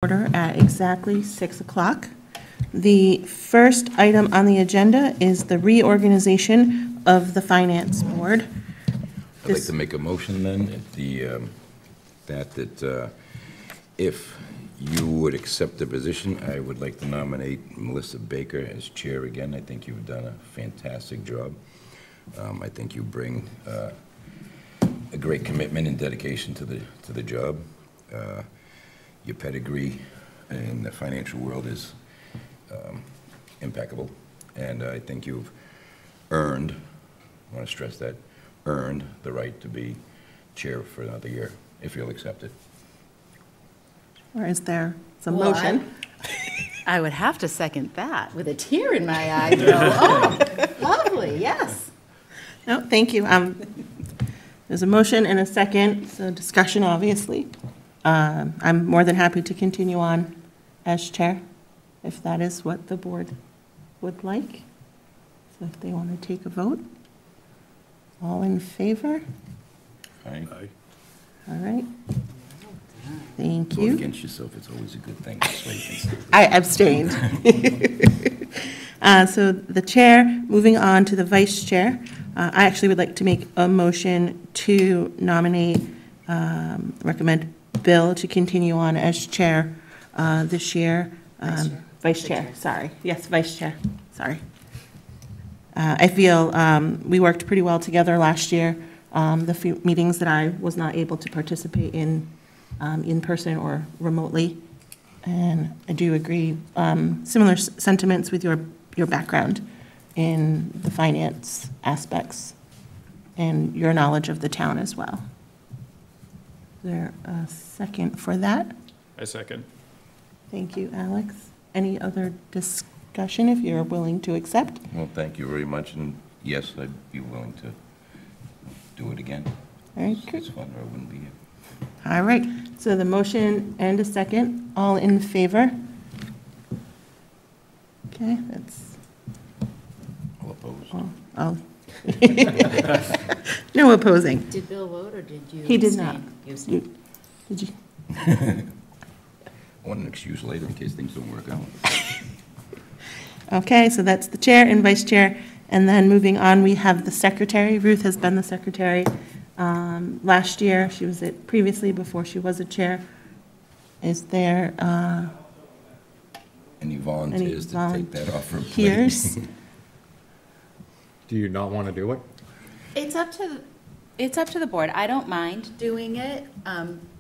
Order at exactly 6 o'clock. The first item on the agenda is the reorganization of the Finance Board. I'd like to make a motion then, at the, that if you would accept the position, I would like to nominate Melissa Baker as chair again. I think you've done a fantastic job. I think you bring a great commitment and dedication to the job. Your pedigree in the financial world is impeccable, and I think you've earned, I want to stress that, earned the right to be chair for another year, if you'll accept it. Or is there some Well, motion? I would have to second that with a tear in my eye, Bill. Oh, lovely, yes. No, thank you. There's a motion and a second, so discussion, obviously. I'm more than happy to continue on as chair, if that is what the board would like. So if they want to take a vote. All in favor? Aye. All right. Thank Vote you. against yourself, it's always a good thing. That's why you can- I abstained. So the chair, moving on to the vice chair, I actually would like to make a motion to nominate, recommend Bill to continue on as chair this year. Vice chair, sorry. Yes, vice chair, sorry. I feel we worked pretty well together last year. The few meetings that I was not able to participate in person or remotely. And I do agree, similar sentiments with your background in the finance aspects and your knowledge of the town as well. Is there a second for that? I second. Thank you, Alex. Any other discussion, if you're willing to accept? Well, thank you very much, and yes, I'd be willing to do it again. All right, It's fun, or I wouldn't be here. All right, so the motion and a second, all in favor? Okay, that's All opposed? all. No opposing. Did Bill vote, or did you? He did not. abstain? You abstained. Did you? I want an excuse later in case things don't work out. Okay, so that's the chair and vice chair. And then moving on, we have the secretary. Ruth has been the secretary last year. She was it previously before she was a chair. Is there Any volunteers to take that off her plate? peers? Do you not want to do it? It's up to the board. I don't mind doing it,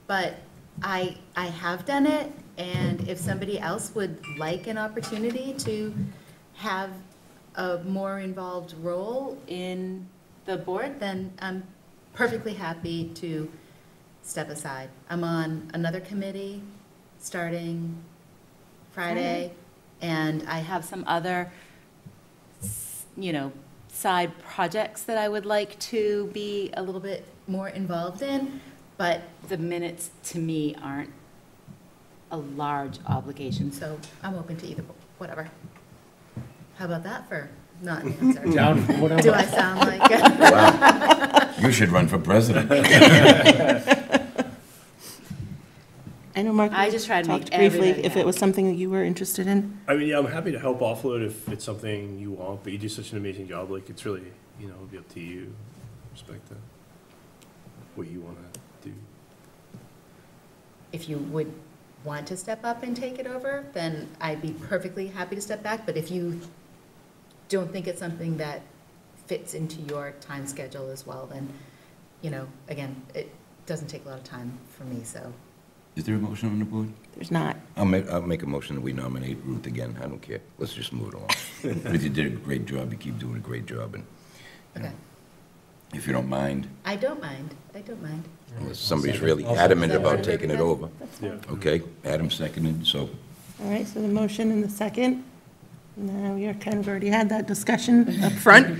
but I have done it, and if somebody else would like an opportunity to have a more involved role in the board, then I'm perfectly happy to step aside. I'm on another committee starting Friday, and I have some other, side projects that I would like to be a little bit more involved in, but the minutes to me aren't a large obligation, so I'm open to either, whatever. How about that for not an answer? Down, whatever. Do I sound like? Wow. You should run for president. I know Mark I just tried to make talked briefly everybody if it was something that you were interested in. I mean, yeah, I'm happy to help offload if it's something you want, but you do such an amazing job. Like, it's really, it'll be up to you. Respect that. What you want to do. If you would want to step up and take it over, then I'd be perfectly happy to step back, but if you don't think it's something that fits into your time schedule as well, then, again, it doesn't take a lot of time for me, so. Is there a motion on the board? There's not. I'll make a motion that we nominate Ruth again. I don't care. Let's just move it along. Ruth, you did a great job. You keep doing a great job, and Okay. if you don't mind, I don't mind. unless somebody's really adamant about taking it over. Yeah. Okay, Adam seconded, so All right, so the motion and the second. Now, we kind of already had that discussion up front.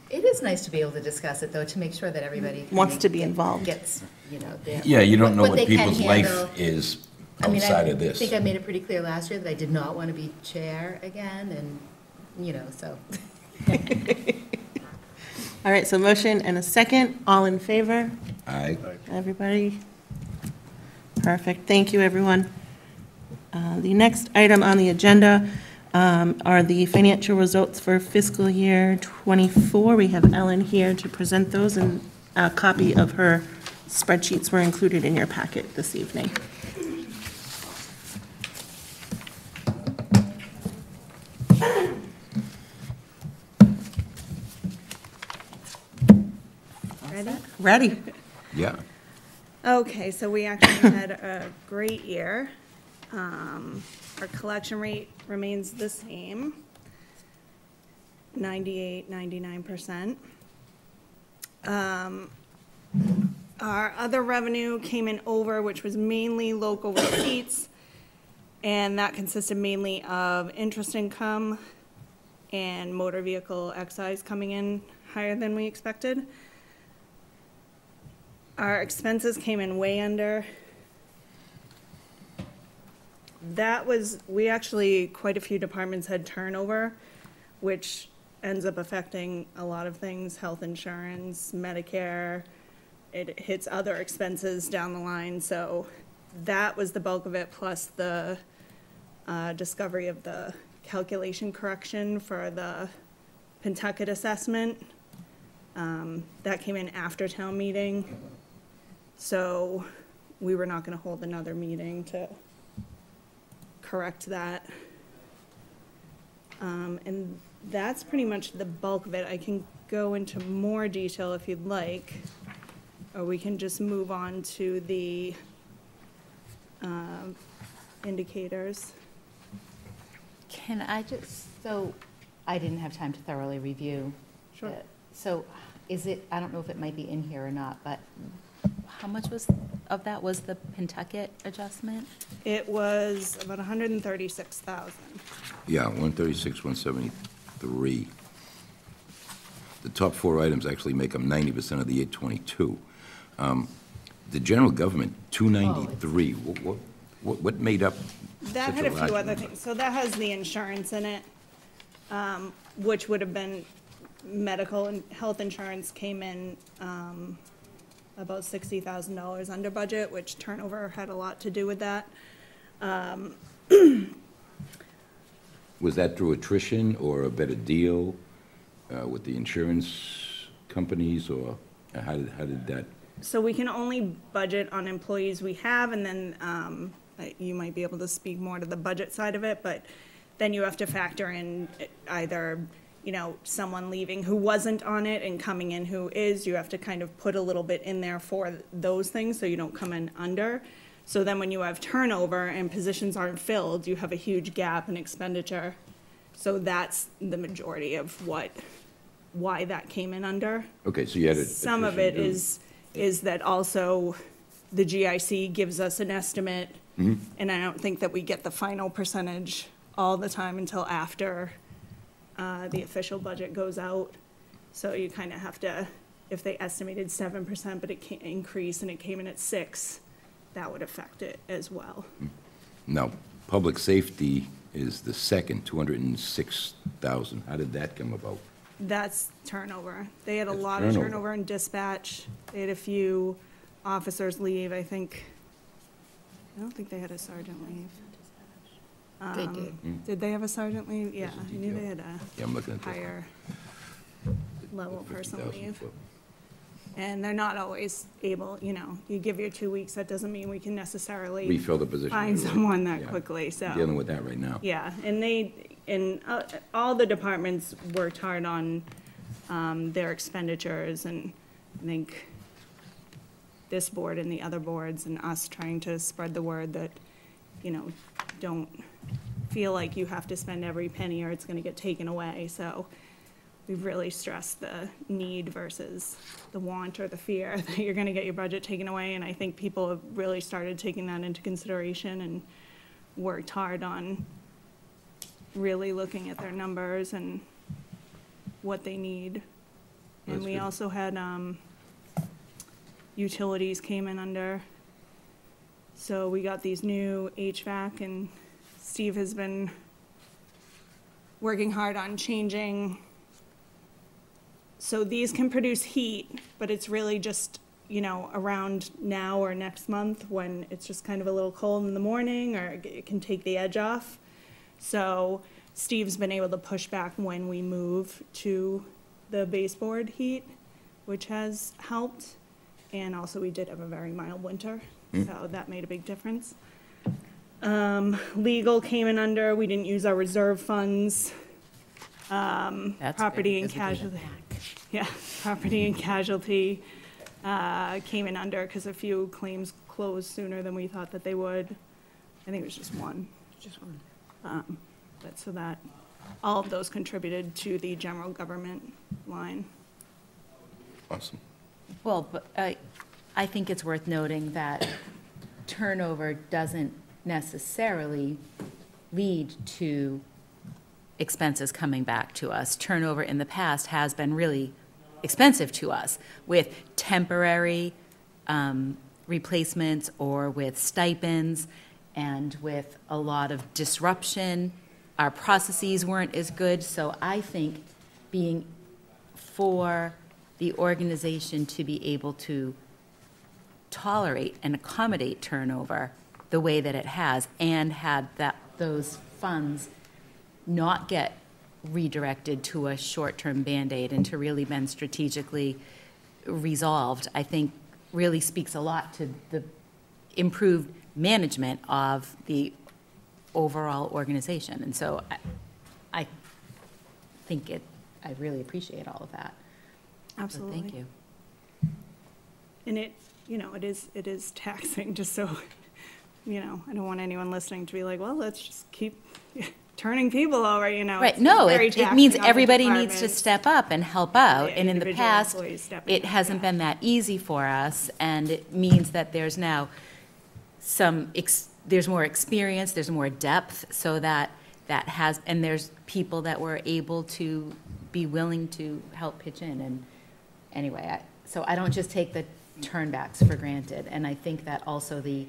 It is nice to be able to discuss it, though, to make sure that everybody. Wants to be involved. Gets, their. yeah, you don't know what they can people's handle. life is I mean, outside of this. I think I made it pretty clear last year that I did not want to be chair again, and, so. All right, so motion and a second. All in favor? Aye. Everybody? Perfect. Thank you, everyone. The next item on the agenda are the financial results for fiscal year '24. We have Ellen here to present those, and a copy of her spreadsheets were included in your packet this evening. Ready? Ready? Yeah. Okay, so we actually had a great year. Our collection rate remains the same, 98, 99%. Our other revenue came in over, which was mainly local receipts, and that consisted mainly of interest income and motor vehicle excise coming in higher than we expected. Our expenses came in way under. Quite a few departments had turnover, which ends up affecting a lot of things, health insurance, Medicare. It hits other expenses down the line, so that was the bulk of it, plus the discovery of the calculation correction for the Pentucket assessment. That came in after town meeting, so we were not gonna hold another meeting to correct that. And that's pretty much the bulk of it. I can go into more detail if you'd like, or we can just move on to the indicators. Can I just, so, I didn't have time to thoroughly review. Sure. it. So, is it, I don't know if it might be in here or not, but how much of that was the Pentucket adjustment? It was about 136,000. Yeah, 136, 173. The top four items actually make up 90% of the 822. The general government, 293. What made up That such had a a large few other number? things. So that has the insurance in it, which would have been medical and health insurance came in about $60,000 under budget, which turnover had a lot to do with that. Was that through attrition or a better deal with the insurance companies, or how did that? So we can only budget on employees we have, and then you might be able to speak more to the budget side of it, but then you have to factor in either, someone leaving who wasn't on it and coming in who is. You have to kind of put a little bit in there for those things so you don't come in under. So then when you have turnover and positions aren't filled, you have a huge gap in expenditure. So that's the majority of why that came in under. Okay, so you had Some of attrition it due. is that also the GIC gives us an estimate, and I don't think that we get the final percentage all the time until after the official budget goes out. So you kind of have to, if they estimated 7%, but it can't increase and it came in at 6%, that would affect it as well. Now, public safety is the second, 206,000. How did that come about? That's turnover. They had a That's lot of turnover. turnover in dispatch. They had a few officers leave, I don't think they had a sergeant leave. They did. Did they have a sergeant leave? Yeah, There's a I knew they detail. had Yeah, I'm looking at a that. higher level person 50,000 leave. foot. And they're not always able, you give your 2 weeks, that doesn't mean we can necessarily Refill the position. find right? someone that Yeah. quickly, so. Dealing with that right now. Yeah, and all the departments worked hard on their expenditures, and I think this board and the other boards and us trying to spread the word that, don't feel like you have to spend every penny or it's gonna get taken away, so we've really stressed the need versus the want or the fear that you're gonna get your budget taken away, and I think people have really started taking that into consideration and worked hard on really looking at their numbers and what they need. And That's we good. also had, utilities came in under. So we got these new HVAC, and Steve has been working hard on changing. So these can produce heat, but it's really just, you know, around now or next month when it's just kind of a little cold in the morning, or it can take the edge off. So Steve's been able to push back when we move to the baseboard heat, which has helped. And also, we did have a very mild winter, so that made a big difference. Legal came in under, we didn't use our reserve funds. That's Property good, and 'cause we did casualty, yeah, property and casualty came in under because a few claims closed sooner than we thought that they would. I think it was just one. Just one. But so that, all of those contributed to the general government line. Awesome. Well, but I think it's worth noting that turnover doesn't necessarily lead to expenses coming back to us. Turnover in the past has been really expensive to us with temporary replacements or with stipends and with a lot of disruption. Our processes weren't as good, so I think being for the organization to be able to tolerate and accommodate turnover the way that it has, and had those funds not get redirected to a short-term Band-Aid and to really been strategically resolved, I think really speaks a lot to the improved management of the overall organization. And so I think I really appreciate all of that. So Absolutely. thank you. And it, you know, it is taxing, just so, you know, I don't want anyone listening to be like, well, let's just keep turning people over, you know. Right, It's no, very it means taxing on the everybody needs to departments. step up and help out. Yeah, And in the individual past, employees stepping it up, hasn't yeah. been that easy for us, and it means that there's now there's more experience, there's more depth, so that has, and there's people that were able to be willing to help pitch in. And anyway, so I don't just take the turnbacks for granted, and I think that also the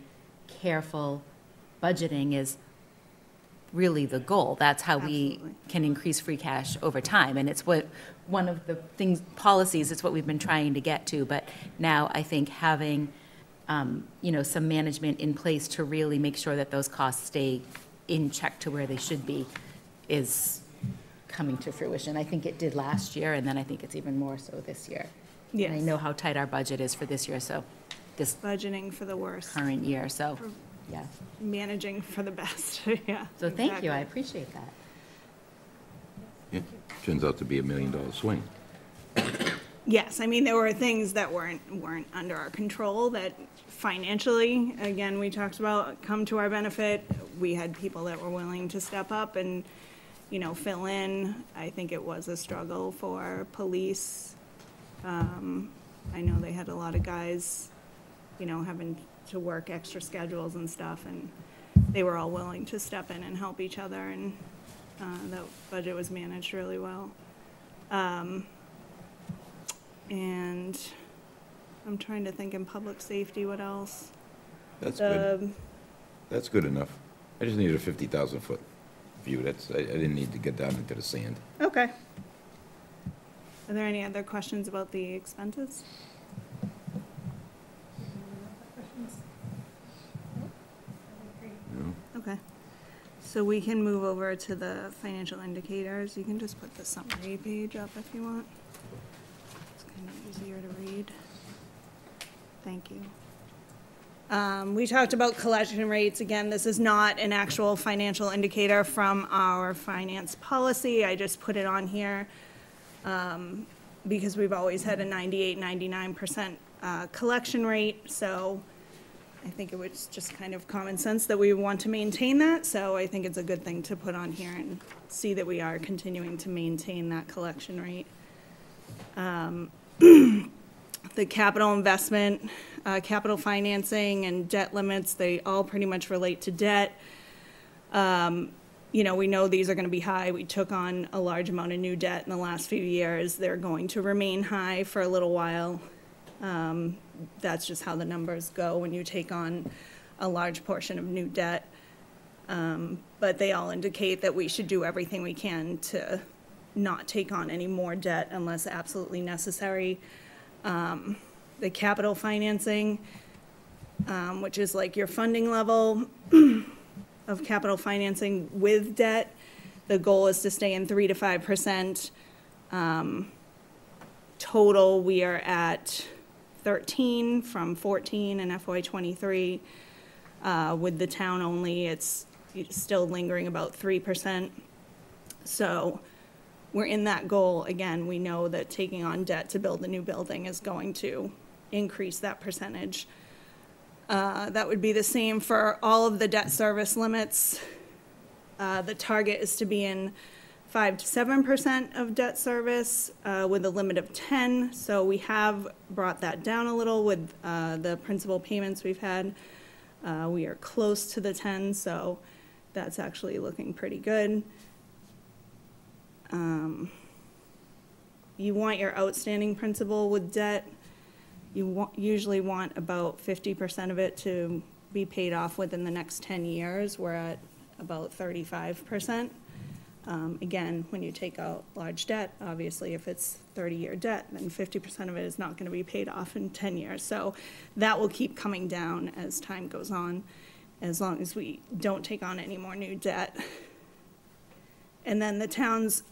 careful budgeting is really the goal. That's how we Absolutely. can increase free cash over time, and it's what, one of the policies, it's what we've been trying to get to, but now I think having, some management in place to really make sure that those costs stay in check to where they should be is coming to fruition. I think it did last year, and then I think it's even more so this year. And I Yes. know how tight our budget is for this year, so, this Budgeting for the worst, current year, so, yeah. managing for the best, yeah. So thank you, I exactly. appreciate that. Yeah, turns out to be $1 million swing. Yes, I mean, there were things that weren't under our control that financially, again, we talked about, come to our benefit. We had people that were willing to step up and, you know, fill in. I think it was a struggle for police. I know they had a lot of guys, you know, having to work extra schedules and stuff, and they were all willing to step in and help each other, and the budget was managed really well. And I'm trying to think in public safety, what else? That's good. That's good enough. I just needed a 50,000-foot view. I didn't need to get down into the sand. Okay. Are there any other questions about the expenses? No? Okay. So we can move over to the financial indicators. You can just put the summary page up if you want. It's kind of easier to read. Thank you. We talked about collection rates. Again, this is not an actual financial indicator from our finance policy. I just put it on here because we've always had a 98, 99% collection rate. So I think it was just kind of common sense that we want to maintain that. So I think it's a good thing to put on here and see that we are continuing to maintain that collection rate. The capital investment, capital financing, and debt limits, they all pretty much relate to debt. You know, we know these are going to be high. We took on a large amount of new debt in the last few years. They're going to remain high for a little while. That's just how the numbers go when you take on a large portion of new debt. But they all indicate that we should do everything we can to not take on any more debt unless absolutely necessary. the capital financing, which is like your funding level of capital financing with debt. The goal is to stay in 3 to 5%. Total, we are at 13 from 14 in FY '23. With the town only, it's still lingering about 3%. So we're in that goal. Again, we know that taking on debt to build a new building is going to increase that percentage. That would be the same for all of the debt service limits. The target is to be in 5 to 7% of debt service with a limit of 10. So we have brought that down a little with the principal payments we've had. We are close to the 10, so that's actually looking pretty good. You want your outstanding principal with debt. You usually want about 50% of it to be paid off within the next 10 years. We're at about 35%. Again, when you take out large debt, obviously if it's 30-year debt, then 50% of it is not going to be paid off in 10 years. So that will keep coming down as time goes on, as long as we don't take on any more new debt. And then the town's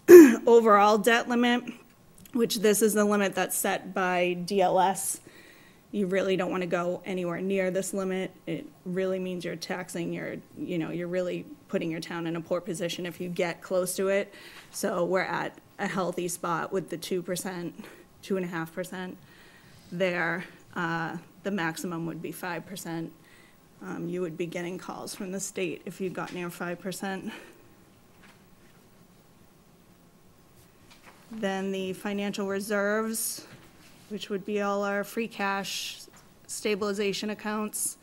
overall debt limit, which this is the limit that's set by DLS. You really don't want to go anywhere near this limit. It really means you're taxing you're really putting your town in a poor position if you get close to it. So we're at a healthy spot with the 2%, 2.5% there. The maximum would be 5%. You would be getting calls from the state if you got near 5%. Then the financial reserves, which would be all our free cash stabilization accounts.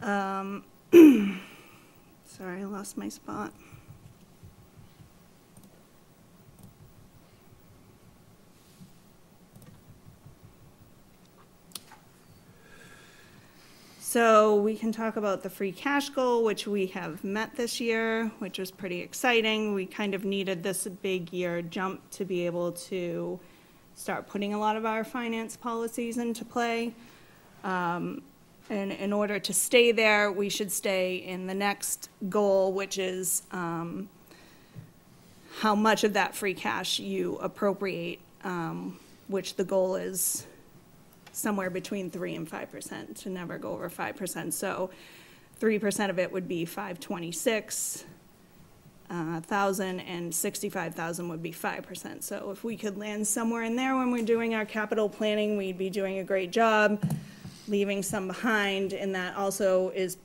Sorry, I lost my spot. So we can talk about the free cash goal, which we have met this year, which was pretty exciting. We kind of needed this big year jump to be able to start putting a lot of our finance policies into play. And in order to stay there, we should stay in the next goal, which is how much of that free cash you appropriate, which the goal is somewhere between 3 and 5%, to never go over 5%. So 3% of it would be $526,000 and $65,000 would be 5%. So if we could land somewhere in there when we're doing our capital planning, we'd be doing a great job, leaving some behind. And that also is,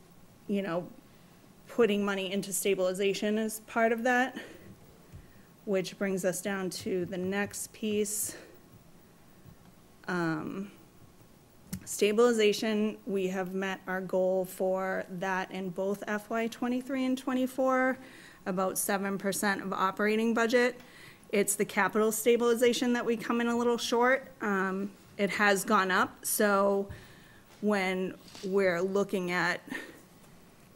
putting money into stabilization as part of that, which brings us down to the next piece. Stabilization, we have met our goal for that in both FY '23 and '24, about 7% of operating budget. It's the capital stabilization that we come in a little short. It has gone up, so when we're looking at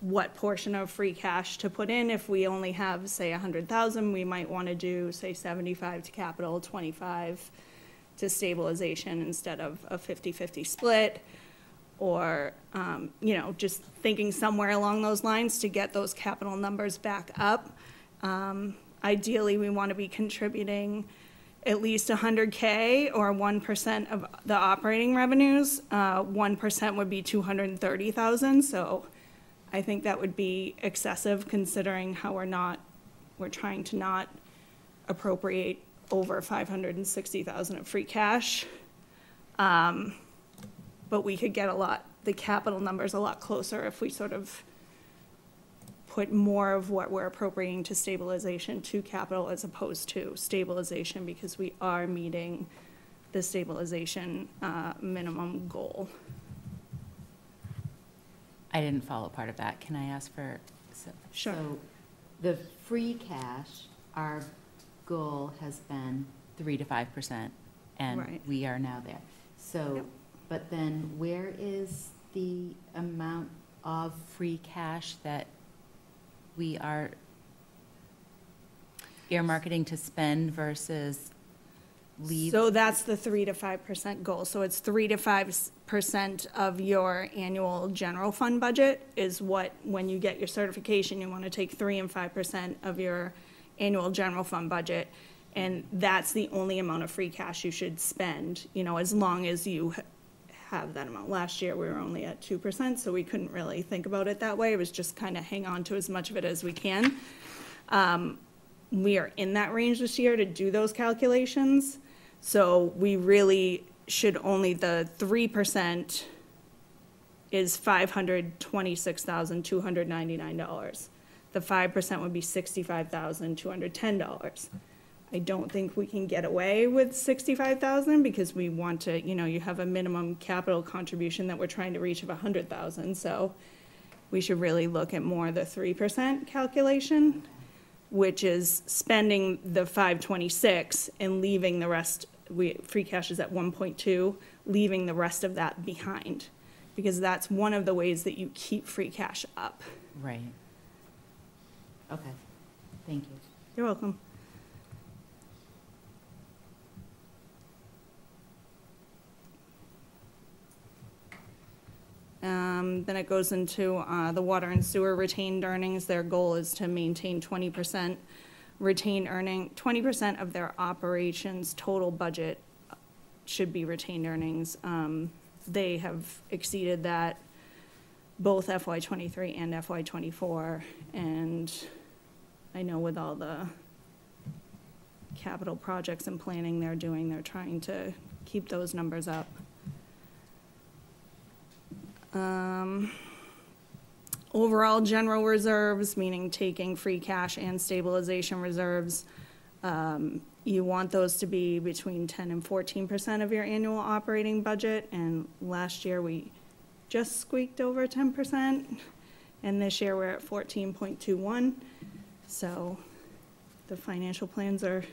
what portion of free cash to put in, if we only have, say, 100,000, we might want to do, say, 75 to capital, 25 to stabilization instead of a 50-50 split, or, just thinking somewhere along those lines to get those capital numbers back up. Ideally, we want to be contributing at least 100K or 1% of the operating revenues. 1% would be 230,000, so I think that would be excessive considering how we're trying to not appropriate over 560,000 of free cash. But we could get the capital numbers a lot closer if we sort of put more of what we're appropriating to stabilization to capital as opposed to stabilization, because we are meeting the stabilization minimum goal. I didn't follow part of that. Can I ask for? Sure. So the free cash, our goal has been 3 to 5%, and Right. we are now there. So, Yep. But then where is the amount of free cash that we are earmarking to spend versus leave? So that's the 3 to 5% goal. So it's 3 to 5% of your annual general fund budget is what, when you get your certification, you want to take 3 and 5% of your annual general fund budget. And that's the only amount of free cash you should spend, you know, as long as you have that amount. Last year, we were only at 2%, so we couldn't really think about it that way. It was just kind of hang on to as much of it as we can. We are in that range this year to do those calculations. So we really should only, the 3% is $526,299. The 5% would be $65,210. I don't think we can get away with 65,000 because we want to, you know, you have a minimum capital contribution that we're trying to reach of 100,000. So we should really look at more the 3% calculation, which is spending the 526 and leaving the rest, free cash is at 1.2, leaving the rest of that behind. Because that's one of the ways that you keep free cash up. Right. Okay, thank you. You're welcome. Then it goes into the water and sewer retained earnings. Their goal is to maintain 20% retained earning, 20% of their operations total budget should be retained earnings. They have exceeded that both FY23 and FY24, and I know with all the capital projects and planning they're doing, they're trying to keep those numbers up. Overall general reserves, meaning taking free cash and stabilization reserves, you want those to be between 10 and 14% of your annual operating budget, and last year we just squeaked over 10%, and this year we're at 14.21. So the financial plans are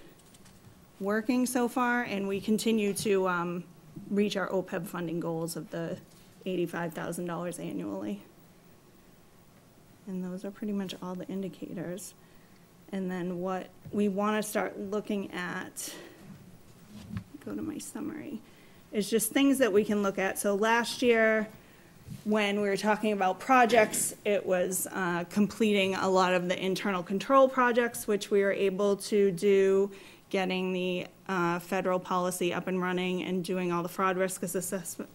working so far, and we continue to reach our OPEB funding goals of the $85,000 annually. And those are pretty much all the indicators. And then what we want to start looking at, go to my summary, is just things that we can look at. So last year, when we were talking about projects, it was completing a lot of the internal control projects, which we were able to do, getting the federal policy up and running and doing all the fraud risk assessments.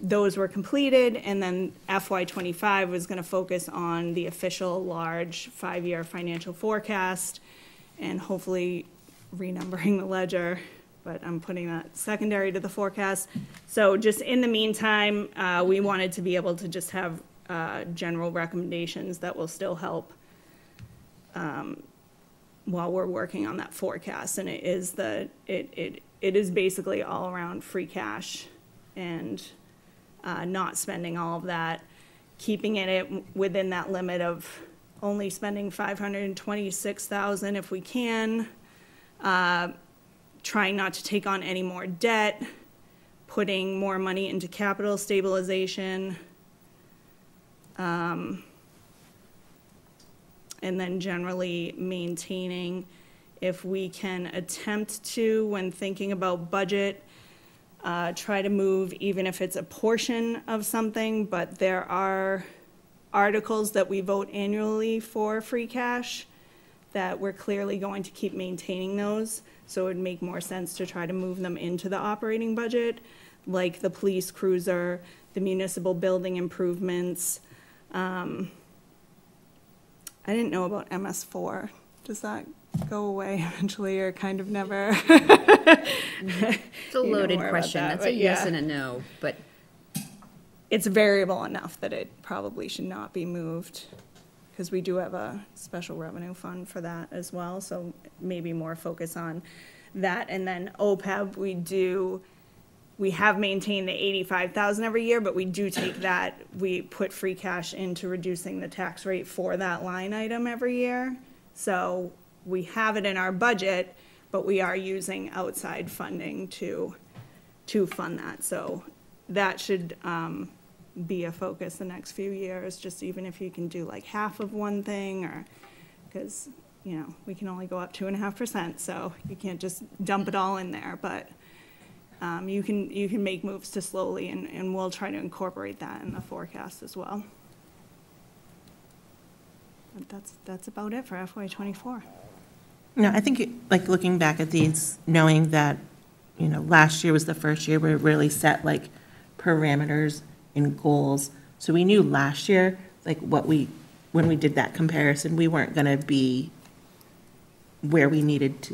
Those were completed, and then FY25 was going to focus on the official large 5-year financial forecast and hopefully renumbering the ledger, but I'm putting that secondary to the forecast. So just in the meantime, we wanted to be able to just have general recommendations that will still help while we're working on that forecast. And it is it is basically all around free cash and not spending all of that, keeping it within that limit of only spending $526,000 if we can, trying not to take on any more debt, putting more money into capital stabilization, and then generally maintaining, if we can attempt to, when thinking about budget, try to move even if it's a portion of something, but there are articles that we vote annually for free cash that we're clearly going to keep maintaining those, so it would make more sense to try to move them into the operating budget, like the police cruiser, the municipal building improvements. I didn't know about MS4. Does that go away eventually, or kind of never? It's a You know loaded more about question. that, That's a but yes yeah. and a no, but It's variable enough that it probably should not be moved, because we do have a special revenue fund for that as well, so maybe more focus on that. And then OPEB, we have maintained the 85,000 every year, but we do take that, we put free cash into reducing the tax rate for that line item every year. So we have it in our budget, but we are using outside funding to fund that. So that should be a focus the next few years, just even if you can do like half of one thing, or, because you know, we can only go up 2.5%, so you can't just dump it all in there, but you can make moves to slowly, and we'll try to incorporate that in the forecast as well. But that's about it for FY '24. No, I think, like, looking back at these, knowing that, you know, last year was the first year where it really set, like, parameters and goals. So we knew last year, like, when we did that comparison, we weren't gonna be where we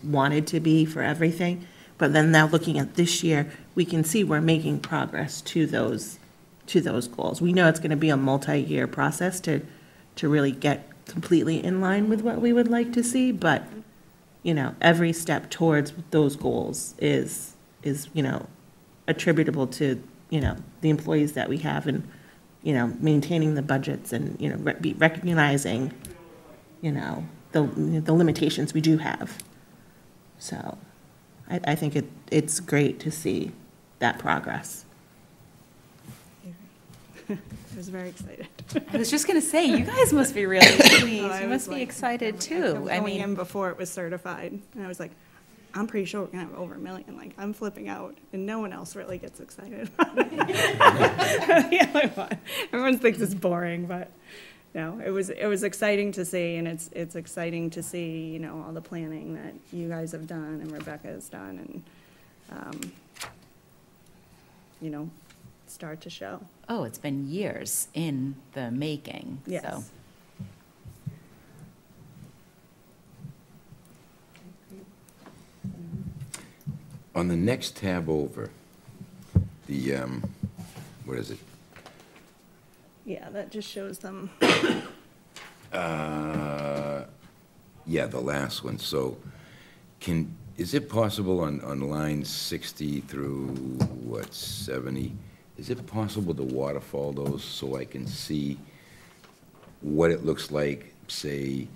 wanted to be for everything. But then now looking at this year, we can see we're making progress to those goals. We know it's gonna be a multi-year process to really get completely in line with what we would like to see, but, you know, every step towards those goals is, you know, attributable to, you know, the employees that we have and, you know, maintaining the budgets and, you know, recognizing, you know, the limitations we do have. So I think it's great to see that progress. I was very excited. I was just gonna say, you guys must be really pleased. I You was must be like- excited I too. kept I going in mean, before it was certified, and I was like, I'm pretty sure we're gonna have over 1 million, like, I'm flipping out, and no one else really gets excited about it. The only one. Everyone thinks it's boring, but, no, it was exciting to see, and it's exciting to see, you know, all the planning that you guys have done and Rebecca has done, and, you know, start to show. oh, it's been years in the making, so. Yes. On the next tab over, the, what is it? Yeah, that just shows them, Yeah, the last one. So is it possible on line 60 through, what, 70? Is it possible to waterfall those so I can see what it looks like, say,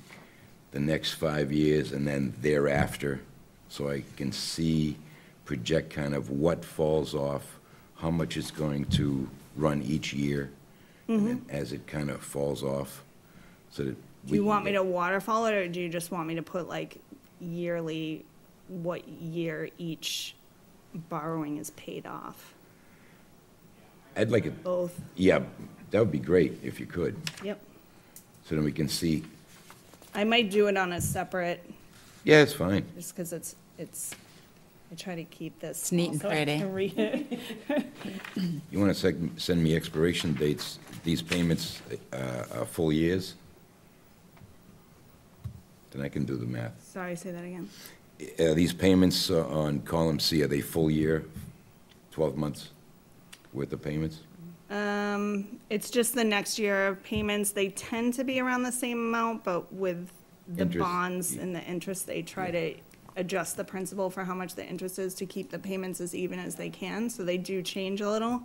the next 5 years and then thereafter? So I can see, project kind of what falls off, how much it's going to run each year, and then as it kind of falls off, so that. do you want me to waterfall it, or do you just want me to put like yearly, what year each borrowing is paid off? I'd like it, Both, yeah, that would be great if you could, yep. so then we can see, I might do it on a separate, yeah, it's fine. just because it's, I try to keep this. It's neat and small so I pretty. can read it. You want to send me expiration dates, these payments are full years? Then I can do the math. Sorry, say that again. These payments on column C, are they full year, 12 months worth of payments? It's just the next year of payments, they tend to be around the same amount, but with the Interest. bonds and the interest, they try to adjust the principal for how much the interest is to keep the payments as even as they can, so they do change a little.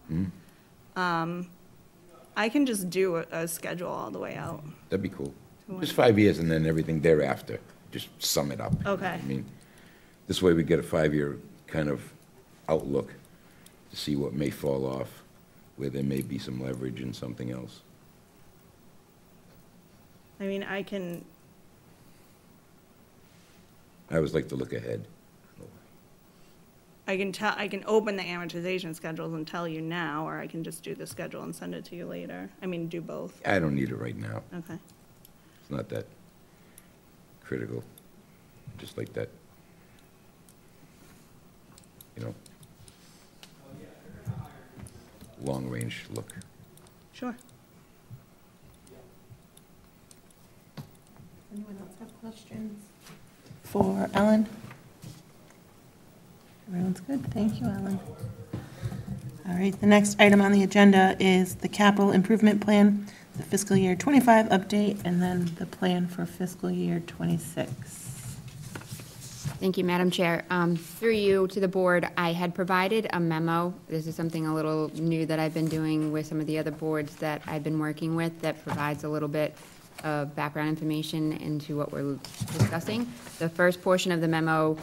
I can just do a schedule all the way out. That'd be cool. Just 5 years and then everything thereafter, just sum it up. Okay. I mean, this way we get a 5-year kind of outlook to see what may fall off, where there may be some leverage in something else. I mean, I can, I always like to look ahead. I can open the amortization schedules and tell you now, or I can just do the schedule and send it to you later. I mean, do both. I don't need it right now. Okay. It's not that critical, just like that, you know, long-range look. Sure. Anyone else have questions for Ellen? Everyone's good, thank you, Ellen. All right, the next item on the agenda is the capital improvement plan, the fiscal year 25 update, and then the plan for fiscal year 26. Thank you, Madam Chair. Through you to the board, I had provided a memo. This is something a little new that I've been doing with some of the other boards that I've been working with that provides a little bit of background information into what we're discussing. The first portion of the memo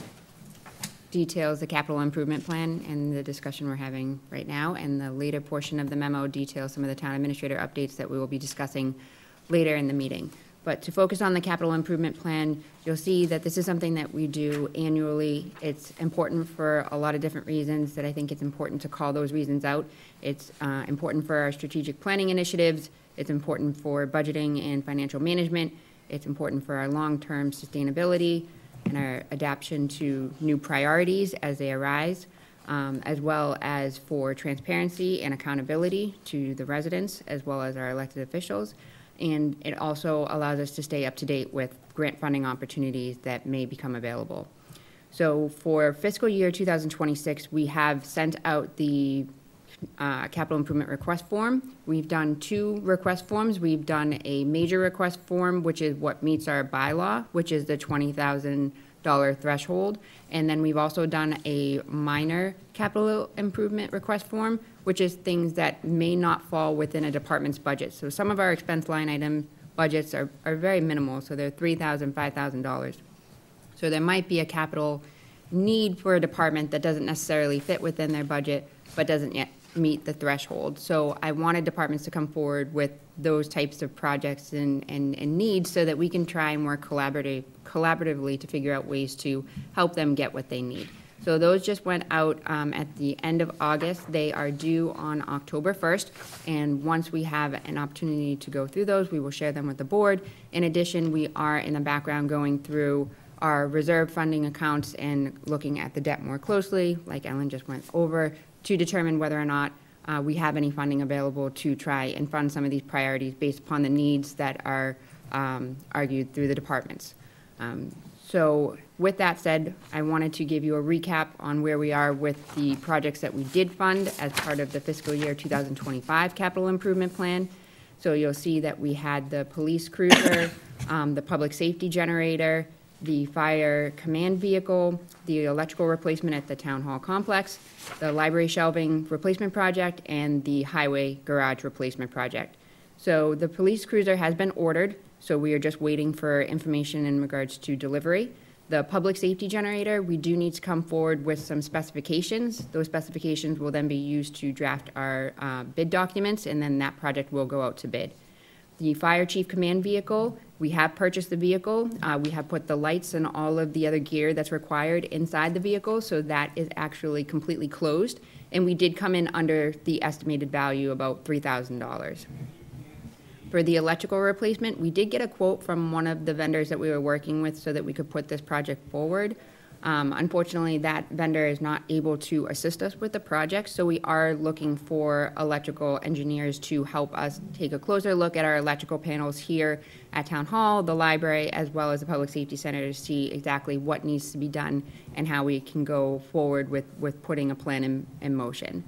details the capital improvement plan and the discussion we're having right now, and the later portion of the memo details some of the town administrator updates that we will be discussing later in the meeting. But to focus on the capital improvement plan, you'll see that this is something that we do annually. It's important for a lot of different reasons that I think it's important to call those reasons out. It's important for our strategic planning initiatives. It's important for budgeting and financial management. It's important for our long-term sustainability and our adaptation to new priorities as they arise, as well as for transparency and accountability to the residents, as well as our elected officials. And it also allows us to stay up to date with grant funding opportunities that may become available. So for fiscal year 2026, we have sent out the capital improvement request form. We've done 2 request forms. We've done a major request form, which is what meets our bylaw, which is the $20,000 threshold. And then we've also done a minor capital improvement request form, which is things that may not fall within a department's budget. So some of our expense line item budgets are very minimal, so they're $3,000, $5,000. So there might be a capital need for a department that doesn't necessarily fit within their budget, but doesn't yet meet the threshold. So I wanted departments to come forward with those types of projects and needs so that we can try and work collaboratively to figure out ways to help them get what they need. So those just went out at the end of August. They are due on October 1st. And once we have an opportunity to go through those, we will share them with the board. In addition, we are in the background going through our reserve funding accounts and looking at the debt more closely, like Ellen just went over, to determine whether or not we have any funding available to try and fund some of these priorities based upon the needs that are argued through the departments. So with that said, I wanted to give you a recap on where we are with the projects that we did fund as part of the fiscal year 2025 capital improvement plan. So you'll see that we had the police cruiser, the public safety generator, the fire command vehicle, the electrical replacement at the town hall complex, the library shelving replacement project, and the highway garage replacement project. So the police cruiser has been ordered, so we are just waiting for information in regards to delivery. The public safety generator, we do need to come forward with some specifications. Those specifications will then be used to draft our bid documents, and then that project will go out to bid. The fire chief command vehicle, we have purchased the vehicle. We have put the lights and all of the other gear that's required inside the vehicle, so that is actually completely closed. And we did come in under the estimated value, about $3,000. For the electrical replacement, we did get a quote from one of the vendors that we were working with so that we could put this project forward. Unfortunately, that vendor is not able to assist us with the project, so we are looking for electrical engineers to help us take a closer look at our electrical panels here at Town Hall, the library, as well as the Public Safety Center to see exactly what needs to be done and how we can go forward with putting a plan in motion.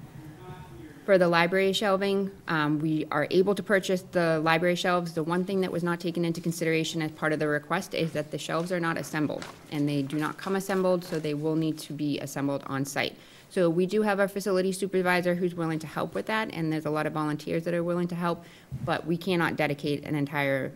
For the library shelving, we are able to purchase the library shelves. The one thing that was not taken into consideration as part of the request is that the shelves are not assembled, and they do not come assembled, so they will need to be assembled on site. So we do have our facility supervisor who's willing to help with that, and there's a lot of volunteers that are willing to help, but we cannot dedicate an entire,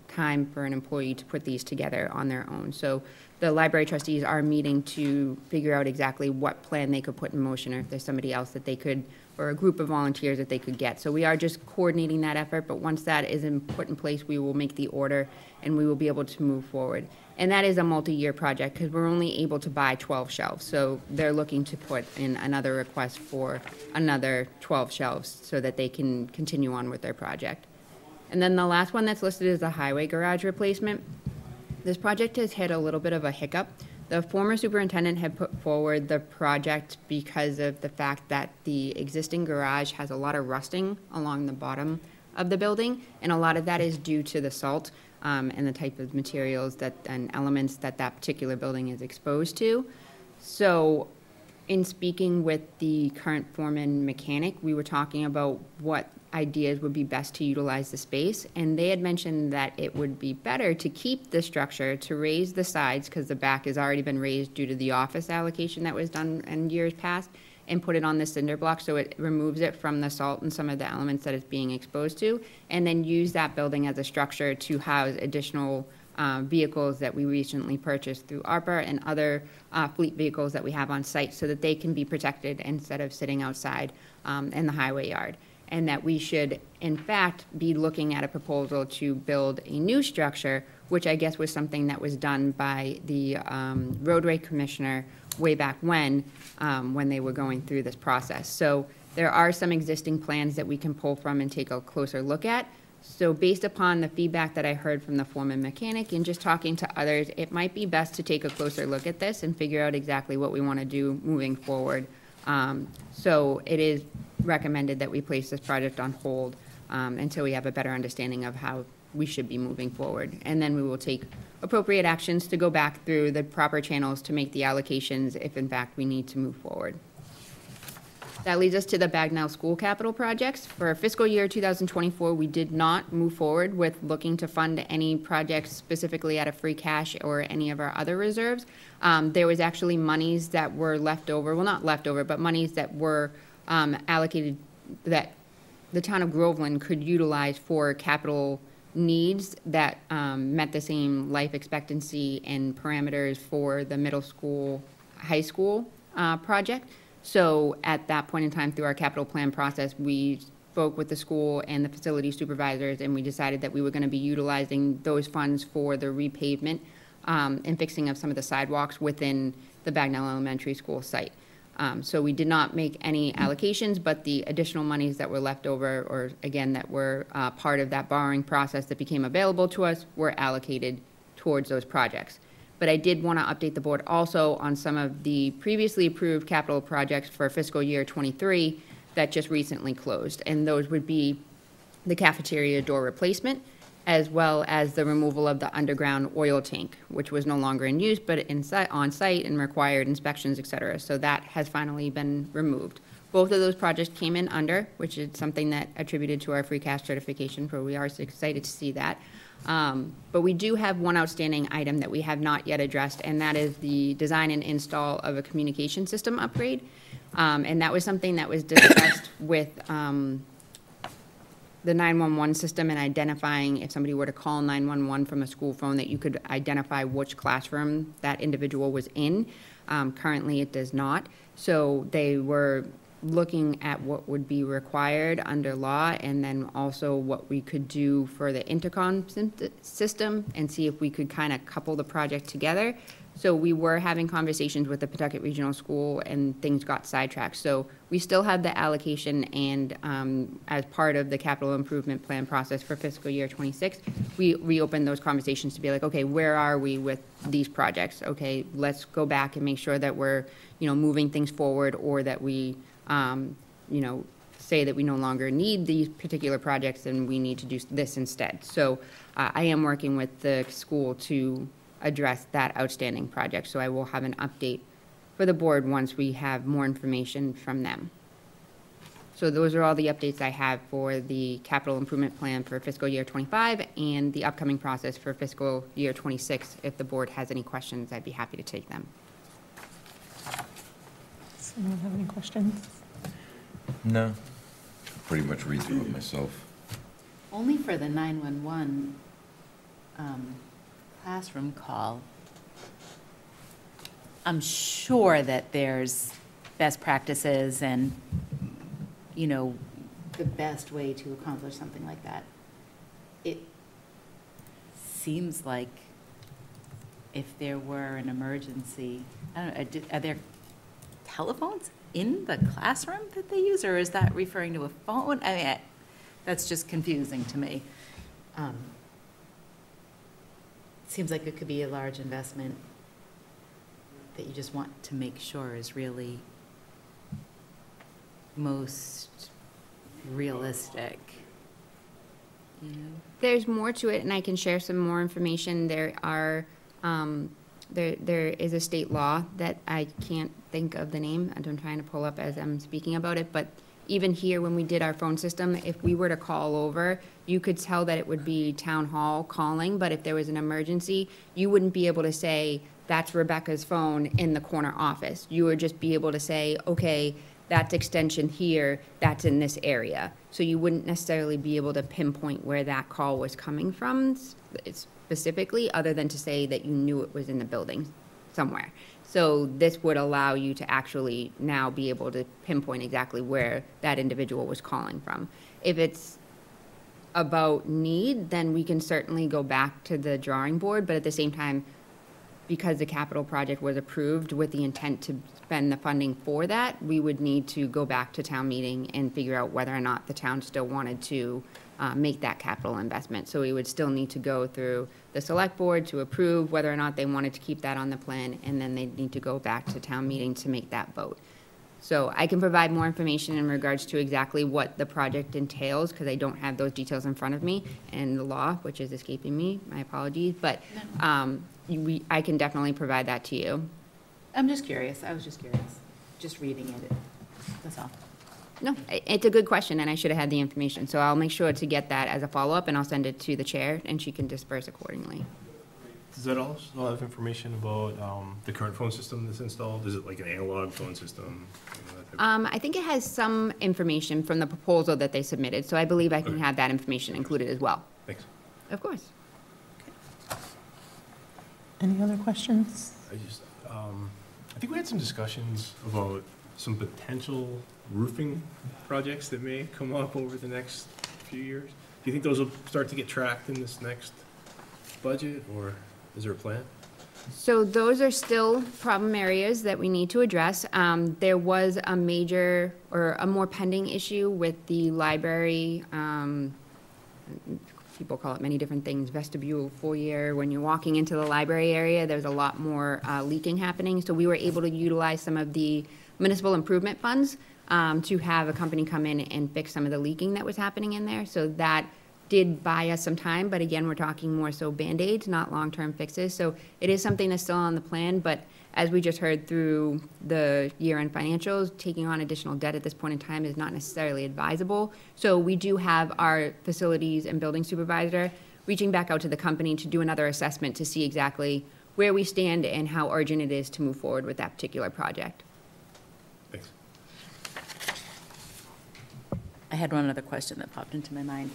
time for an employee to put these together on their own. So the library trustees are meeting to figure out exactly what plan they could put in motion, or if there's somebody else that they could, or a group of volunteers that they could get. So we are just coordinating that effort, but once that is put in place, we will make the order and we will be able to move forward. And that is a multi-year project because we're only able to buy 12 shelves. So they're looking to put in another request for another 12 shelves so that they can continue on with their project. And then the last one that's listed is the highway garage replacement. This project has hit a little bit of a hiccup. The former superintendent had put forward the project because of the fact that the existing garage has a lot of rusting along the bottom of the building, and a lot of that is due to the salt and the type of materials and elements that particular building is exposed to. So in speaking with the current foreman mechanic, we were talking about what ideas would be best to utilize the space, and they had mentioned that it would be better to keep the structure, to raise the sides because the back has already been raised due to the office allocation that was done in years past, and put it on the cinder block so it removes it from the salt and some of the elements that it's being exposed to, and then use that building as a structure to house additional vehicles that we recently purchased through ARPA and other fleet vehicles that we have on site so that they can be protected instead of sitting outside in the highway yard. and that we should, in fact, be looking at a proposal to build a new structure, which I guess was something that was done by the roadway commissioner way back when they were going through this process. So there are some existing plans that we can pull from and take a closer look at. So based upon the feedback that I heard from the foreman mechanic and just talking to others, it might be best to take a closer look at this and figure out exactly what we want to do moving forward. So it is recommended that we place this project on hold until we have a better understanding of how we should be moving forward. And then we will take appropriate actions to go back through the proper channels to make the allocations if in fact we need to move forward. That leads us to the Bagnell School capital projects. For fiscal year 2024, we did not move forward with looking to fund any projects specifically out of free cash or any of our other reserves. There was actually monies that were left over, well, not left over, but monies that were allocated that the town of Groveland could utilize for capital needs that met the same life expectancy and parameters for the middle school, high school project. So at that point in time, through our capital plan process, we spoke with the school and the facility supervisors, and we decided that we were going to be utilizing those funds for the repavement and fixing of some of the sidewalks within the Bagnell Elementary School site. So we did not make any allocations, but the additional monies that were left over, or again, that were part of that borrowing process that became available to us, were allocated towards those projects. But I did want to update the board also on some of the previously approved capital projects for fiscal year '23 that just recently closed. And those would be the cafeteria door replacement, as well as the removal of the underground oil tank, which was no longer in use, but on site and required inspections, et cetera. So that has finally been removed. Both of those projects came in under, which is something that attributed to our free cash certification, so we are excited to see that. But we do have one outstanding item that we have not yet addressed, and that is the design and install of a communication system upgrade. And that was something that was discussed with the 911 system and identifying if somebody were to call 911 from a school phone, that you could identify which classroom that individual was in. Currently, it does not. So they were looking at what would be required under law, and then also what we could do for the intercom system and see if we could kind of couple the project together. So we were having conversations with the Pawtucket Regional School, and things got sidetracked. So we still have the allocation, and as part of the capital improvement plan process for fiscal year '26, we reopened those conversations to be like, okay, where are we with these projects? Okay, let's go back and make sure that we're, moving things forward, or that we say that we no longer need these particular projects and we need to do this instead. So I am working with the school to address that outstanding project. So I will have an update for the board once we have more information from them. So those are all the updates I have for the capital improvement plan for fiscal year '25 and the upcoming process for fiscal year '26. If the board has any questions, I'd be happy to take them. Does anyone have any questions? No. Pretty much read through it myself. Only for the 911 classroom call. I'm sure that there's best practices and, the best way to accomplish something like that. It seems like if there were an emergency, I don't know, are there telephones in the classroom that they use, or is that referring to a phone? I mean, that's just confusing to me. Seems like it could be a large investment that you just want to make sure is really most realistic. There's more to it, and I can share some more information. There are, there is a state law that I can't think of the name, and I'm trying to pull up as I'm speaking about it, but even here, when we did our phone system, if we were to call over, you could tell that it would be town hall calling, but if there was an emergency, you wouldn't be able to say, that's Rebecca's phone in the corner office. You would just be able to say, okay, that's extension here, that's in this area. So you wouldn't necessarily be able to pinpoint where that call was coming from specifically, other than to say that you knew it was in the building somewhere. So this would allow you to actually now be able to pinpoint exactly where that individual was calling from. If it's about need, then we can certainly go back to the drawing board, but at the same time, because the capital project was approved with the intent to spend the funding for that, we would need to go back to town meeting and figure out whether or not the town still wanted to make that capital investment. So we would still need to go through the select board to approve whether or not they wanted to keep that on the plan, and then they'd need to go back to town meeting to make that vote. So I can provide more information in regards to exactly what the project entails, because I don't have those details in front of me, and the law, which is escaping me, my apologies, but I can definitely provide that to you. I'm just curious. I was just curious, just reading it. That's all. No, it's a good question, and I should have had the information, so I'll make sure to get that as a follow-up, and I'll send it to the chair, and she can disperse accordingly. Does that also have information about the current phone system that's installed? Is it like an analog phone system? You know, that type of- I think it has some information from the proposal that they submitted, so I believe I can Okay. have that information included as well. Thanks. Of course. Any other questions? I think we had some discussions about some potential roofing projects that may come up over the next few years. Do you think those will start to get tracked in this next budget, or is there a plan? So those are still problem areas that we need to address. There was a major, or a more pending issue with the library, people call it many different things, vestibule, foyer. When you're walking into the library area, there's a lot more leaking happening. So we were able to utilize some of the municipal improvement funds to have a company come in and fix some of the leaking that was happening in there. So that did buy us some time, but again, we're talking more so Band-Aids, not long-term fixes. So it is something that's still on the plan, but as we just heard through the year-end financials, taking on additional debt at this point in time is not necessarily advisable. So we do have our facilities and building supervisor reaching back out to the company to do another assessment to see exactly where we stand and how urgent it is to move forward with that particular project. Thanks. I had one other question that popped into my mind.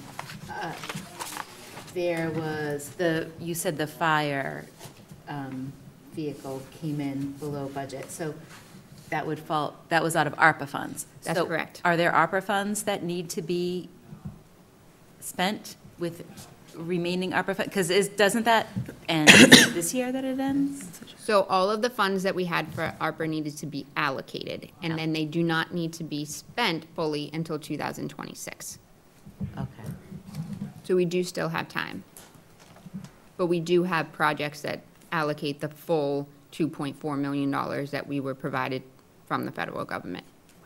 There was you said the fire vehicle came in below budget, so that would fall, that was out of ARPA funds. That's So correct. Are there ARPA funds that need to be spent with remaining ARPA funds? Because doesn't that end this year that it ends? So all of the funds that we had for ARPA needed to be allocated, and then they do not need to be spent fully until 2026. Okay. So we do still have time. But we do have projects that allocate the full $2.4 million that we were provided from the federal government.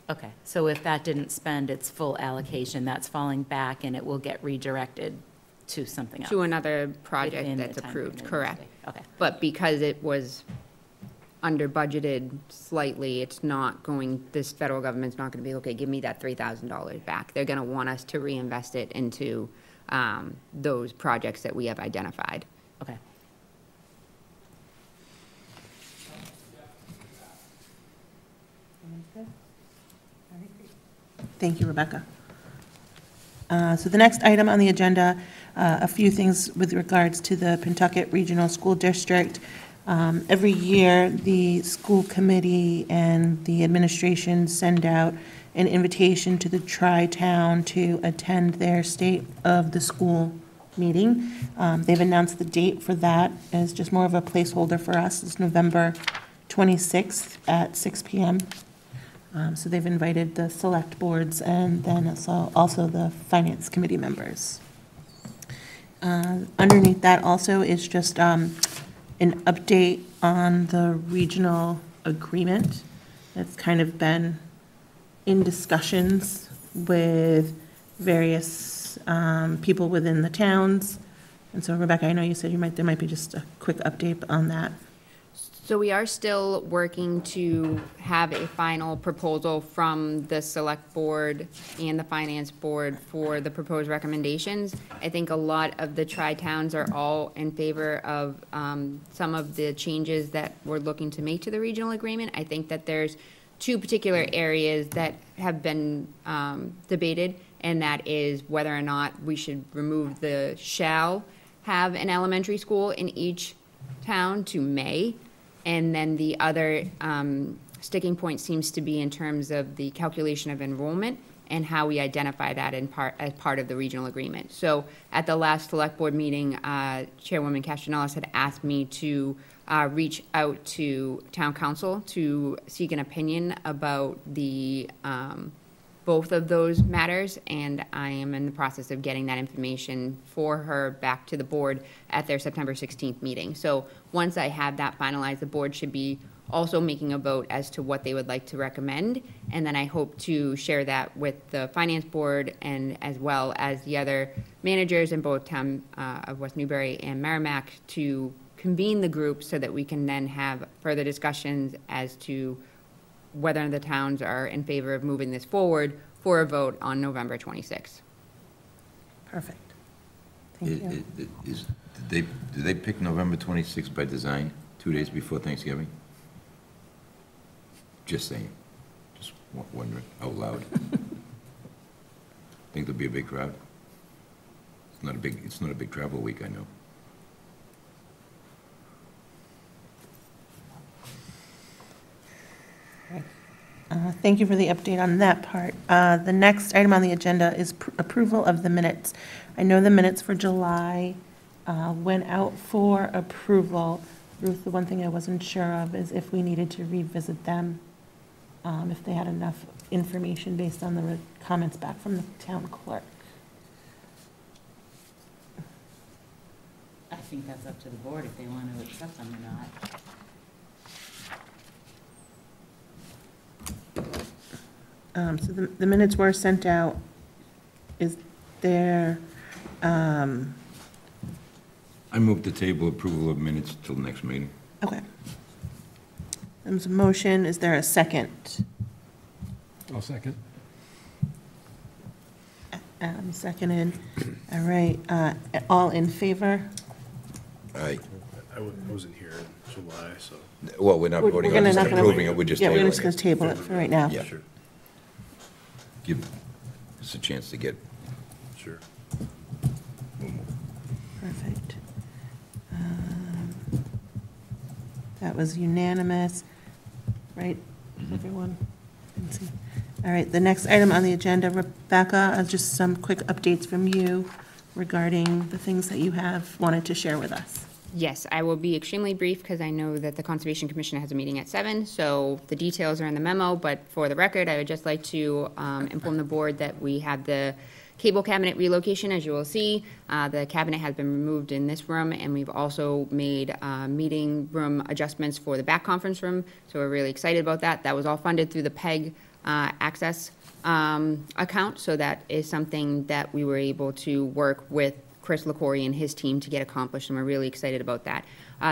Okay, so if that didn't spend its full allocation, that's falling back and it will get redirected to something else? To another project Within the that's time approved, frame. correct. Okay. But because it was under budgeted slightly, it's not going, this federal government's not gonna be, okay, give me that $3,000 back. They're gonna want us to reinvest it into those projects that we have identified. Okay. Thank you, Rebecca. So the next item on the agenda, a few things with regards to the Pentucket Regional School District. Every year, the school committee and the administration send out an invitation to the Tri-Town to attend their State of the School meeting. They've announced the date for that as just more of a placeholder for us. It's November 26th at 6 p.m. So they've invited the select boards and then also the finance committee members. Underneath that also is just an update on the regional agreement. That's kind of been in discussions with various people within the towns. And so Rebecca, I know you said there might be just a quick update on that. So we are still working to have a final proposal from the select board and the finance board for the proposed recommendations. I think a lot of the tri-towns are all in favor of some of the changes that we're looking to make to the regional agreement. I think that there's two particular areas that have been debated, and that is whether or not we should remove the shall have an elementary school in each town to may. And then the other sticking point seems to be in terms of the calculation of enrollment and how we identify that as part of the regional agreement. So at the last select board meeting, Chairwoman Castronellis had asked me to reach out to town council to seek an opinion about the both of those matters, and I am in the process of getting that information for her back to the board at their September 16th meeting. So once I have that finalized, the board should be also making a vote as to what they would like to recommend, and then I hope to share that with the finance board and as well as the other managers in both town of West Newbury and Merrimack to convene the group so that we can then have further discussions as to whether the towns are in favor of moving this forward for a vote on November 26th. Perfect. Thank you. Did they pick November 26th by design, 2 days before Thanksgiving? Just saying, just wondering out loud. Think there'll be a big crowd? It's not a big travel week, I know. Thank you for the update on that part. The next item on the agenda is approval of the minutes. I know the minutes for July went out for approval. Ruth, the one thing I wasn't sure of is if we needed to revisit them, if they had enough information based on the comments back from the town clerk. I think that's up to the board if they want to accept them or not. So the minutes were sent out. Is there, I move the table approval of minutes till next meeting. okay. There's a motion. Is there a second? I'll second. Adam seconded. All right. All in favor? Aye. I wasn't here in July, so. Well, we're not voting on We're it, not just gonna- approving it, we're just Yeah, we're tabling just going to it. table it for right now. Yeah. Sure, Give us a chance to get. sure. Perfect. That was unanimous, right, everyone? Can see. All right, the next item on the agenda, Rebecca, just some quick updates from you regarding the things that you have wanted to share with us. Yes, I will be extremely brief because I know that the Conservation Commission has a meeting at 7, so the details are in the memo, but for the record, I would just like to inform the board that we have the cable cabinet relocation, as you will see. The cabinet has been removed in this room, and we've also made meeting room adjustments for the back conference room, so we're really excited about that. That was all funded through the PEG access account, so that is something that we were able to work with Chris LaCory and his team to get accomplished, and we're really excited about that.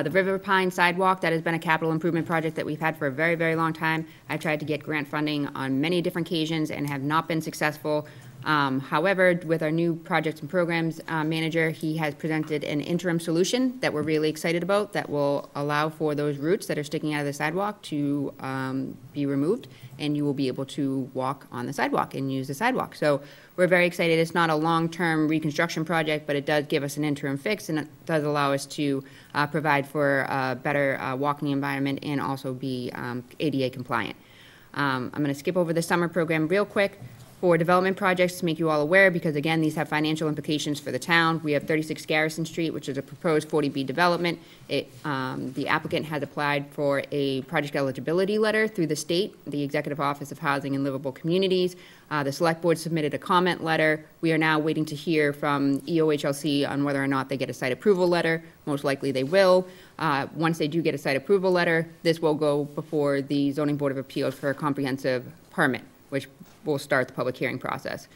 The River Pine sidewalk, that has been a capital improvement project that we've had for a very, very long time. I've tried to get grant funding on many different occasions and have not been successful. However, with our new projects and programs manager, he has presented an interim solution that we're really excited about that will allow for those roots that are sticking out of the sidewalk to be removed, and you will be able to walk on the sidewalk and use the sidewalk. So we're very excited. It's not a long-term reconstruction project, but it does give us an interim fix, and it does allow us to provide for a better walking environment and also be ADA compliant. I'm going to skip over the summer program real quick. For development projects, to make you all aware, because again, these have financial implications for the town. We have 36 Garrison Street, which is a proposed 40B development. The applicant has applied for a project eligibility letter through the state, the Executive Office of Housing and Livable Communities. The Select Board submitted a comment letter. We are now waiting to hear from EOHLC on whether or not they get a site approval letter. Most likely they will. Once they do get a site approval letter, this will go before the Zoning Board of Appeals for a comprehensive permit, which will start the public hearing process.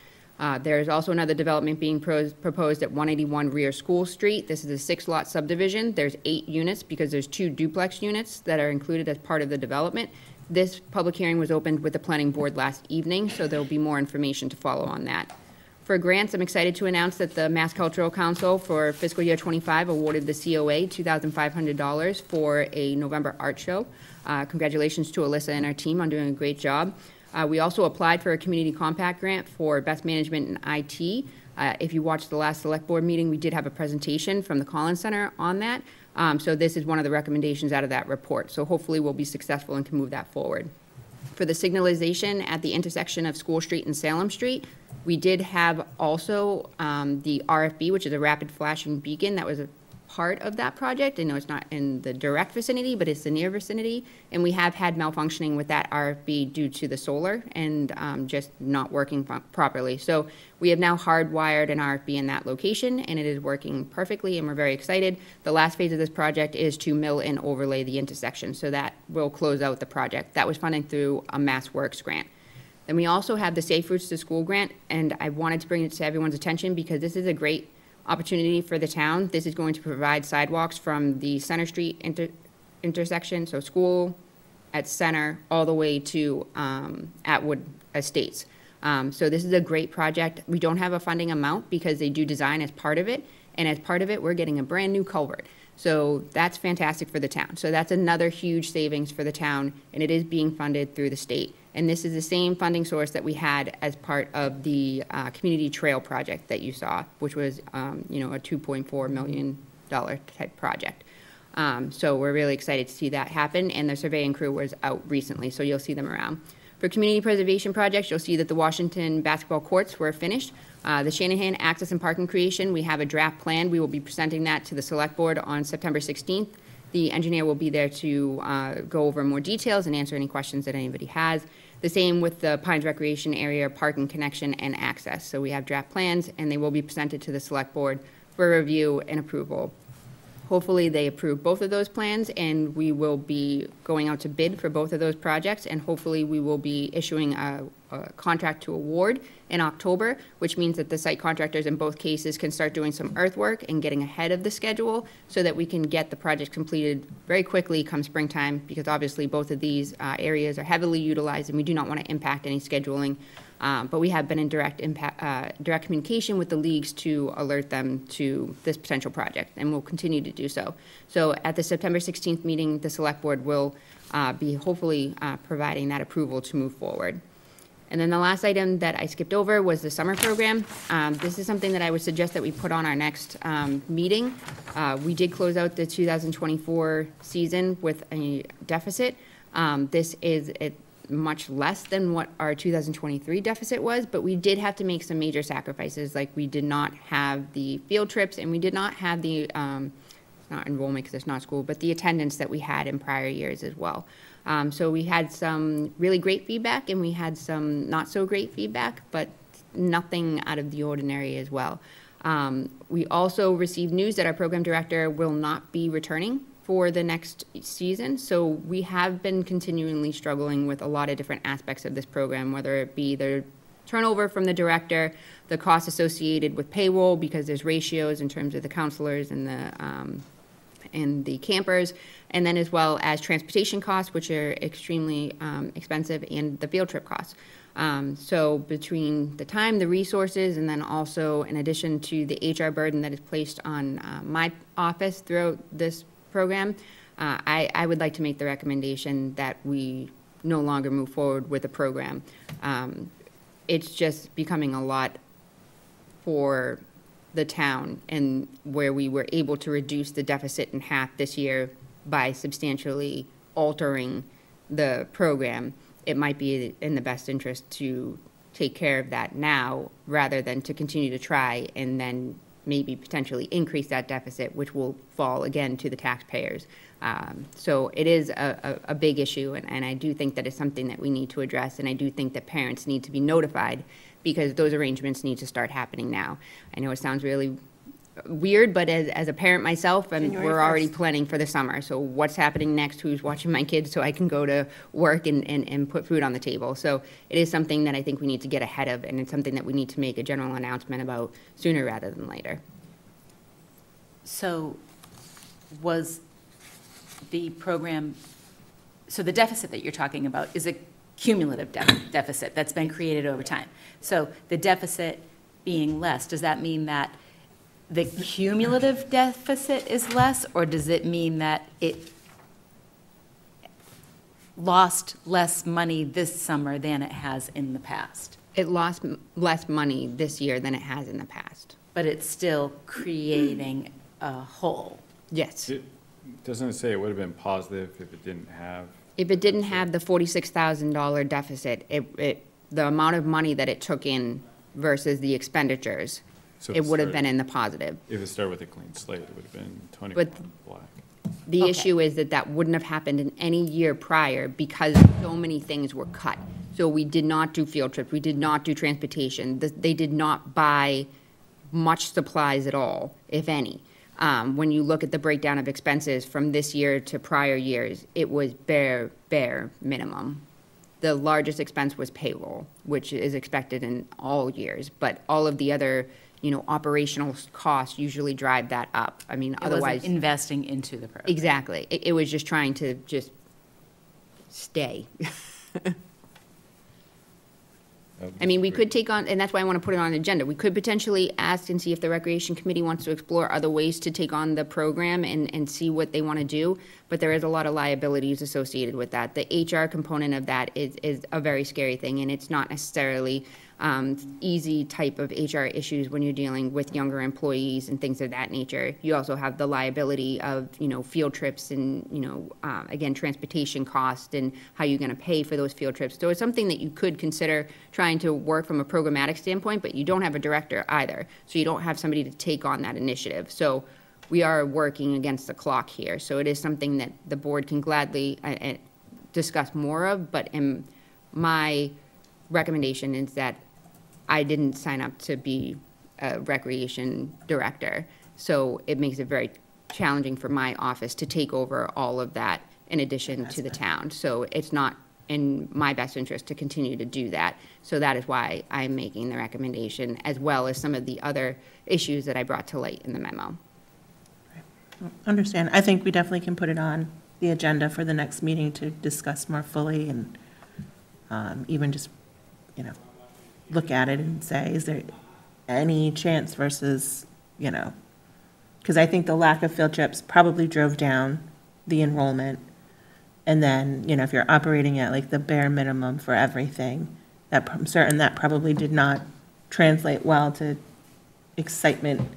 There is also another development being proposed at 181 Rear School Street. This is a 6-lot subdivision. There's 8 units because there's 2 duplex units that are included as part of the development. This public hearing was opened with the planning board last evening, so there'll be more information to follow on that. For grants, I'm excited to announce that the Mass Cultural Council for fiscal year 25 awarded the COA $2,500 for a November art show. Congratulations to Alyssa and our team on doing a great job. We also applied for a community compact grant for best management in IT. If you watched the last select board meeting, we did have a presentation from the Collins Center on that. So this is one of the recommendations out of that report. So hopefully we'll be successful and can move that forward. For the signalization at the intersection of School Street and Salem Street, we did have also the RFB, which is a rapid flashing beacon that was a part of that project. I know it's not in the direct vicinity, but it's the near vicinity. And we have had malfunctioning with that RFB due to the solar and just not working properly. So we have now hardwired an RFB in that location, and it is working perfectly, and we're very excited. The last phase of this project is to mill and overlay the intersection, so that will close out the project. That was funded through a Mass Works grant. Then we also have the Safe Routes to School grant, and I wanted to bring it to everyone's attention because this is a great opportunity for the town. This is going to provide sidewalks from the Center Street intersection, so school at Center, all the way to Atwood Estates. So this is a great project. We don't have a funding amount because they do design as part of it, and as part of it, we're getting a brand new culvert. So that's fantastic for the town. So that's another huge savings for the town, and it is being funded through the state. And this is the same funding source that we had as part of the community trail project that you saw, which was, a $2.4 million type project. So we're really excited to see that happen, and the surveying crew was out recently, so you'll see them around. For community preservation projects, you'll see that the Washington basketball courts were finished. The Shanahan Access and Parking Creation, we have a draft plan. We will be presenting that to the Select Board on September 16th. The engineer will be there to go over more details and answer any questions that anybody has. The same with the Pines Recreation Area parking connection and access. So we have draft plans, and they will be presented to the Select Board for review and approval. Hopefully they approve both of those plans, and we will be going out to bid for both of those projects, and hopefully we will be issuing a contract to award in October, which means that the site contractors in both cases can start doing some earthwork and getting ahead of the schedule so that we can get the project completed very quickly come springtime, because obviously both of these areas are heavily utilized and we do not want to impact any scheduling. But we have been in direct communication with the leagues to alert them to this potential project, and we'll continue to do so. So at the September 16th meeting, the Select Board will be hopefully providing that approval to move forward. And then the last item that I skipped over was the summer program. This is something that I would suggest that we put on our next meeting. We did close out the 2024 season with a deficit. This is much less than what our 2023 deficit was, but we did have to make some major sacrifices. Like, we did not have the field trips, and we did not have the, not enrollment because it's not school, but the attendance that we had in prior years as well. So we had some really great feedback, and we had some not so great feedback, but nothing out of the ordinary as well. We also received news that our program director will not be returning for the next season. So we have been continually struggling with a lot of different aspects of this program, whether it be the turnover from the director, the costs associated with payroll, because there's ratios in terms of the counselors and the campers, and then as well as transportation costs, which are extremely expensive, and the field trip costs. So between the time, the resources, and then also in addition to the HR burden that is placed on my office throughout this program, I would like to make the recommendation that we no longer move forward with the program. It's just becoming a lot for the town, and where we were able to reduce the deficit in half this year by substantially altering the program, it might be in the best interest to take care of that now rather than to continue to try and then maybe potentially increase that deficit, which will fall again to the taxpayers. So it is a big issue, and I do think that it's something that we need to address, and I do think that parents need to be notified, because those arrangements need to start happening now. I know it sounds really weird, but as a parent myself, and we're already planning for the summer. So what's happening next? Who's watching my kids so I can go to work and put food on the table? So it is something that I think we need to get ahead of, and it's something that we need to make a general announcement about sooner rather than later. So was the program, so the deficit that you're talking about is a cumulative deficit that's been created over time. So the deficit being less, does that mean that the cumulative deficit is less, or does it mean that it lost less money this summer than it has in the past? It lost less money this year than it has in the past. But it's still creating a hole. Yes. Doesn't it say it would have been positive if it didn't have? If it didn't have the $46,000 deficit, the amount of money that it took in versus the expenditures, So it would have started- been in the positive. If it started with a clean slate, it would have been 20 But- black. The Okay. issue is that wouldn't have happened in any year prior because so many things were cut. So we did not do field trips, we did not do transportation, they did not buy much supplies at all, if any. When you look at the breakdown of expenses from this year to prior years, it was bare minimum. The largest expense was payroll, which is expected in all years, but all of the other, operational costs usually drive that up. I mean, It wasn't otherwise. investing into the program. Exactly. It was just trying to just stay. I mean, we could take on, and that's why I want to put it on the agenda. We could potentially ask and see if the Recreation Committee wants to explore other ways to take on the program and see what they want to do. But there is a lot of liabilities associated with that. The HR component of that is a very scary thing, and it's not necessarily easy type of HR issues when you're dealing with younger employees and things of that nature. You also have the liability of, field trips and, again, transportation costs and how you're going to pay for those field trips. So it's something that you could consider trying to work from a programmatic standpoint, but you don't have a director either. So you don't have somebody to take on that initiative. So we are working against the clock here. So it is something that the board can gladly discuss more of, but my recommendation is that I didn't sign up to be a recreation director, so it makes it very challenging for my office to take over all of that in addition to the town. So it's not in my best interest to continue to do that. So that is why I'm making the recommendation, as well as some of the other issues that I brought to light in the memo. Understand. I think we definitely can put it on the agenda for the next meeting to discuss more fully and even just, look at it and say, is there any chance versus, because I think the lack of field trips probably drove down the enrollment. And then, if you're operating at like the bare minimum for everything, I'm certain that probably did not translate well to excitement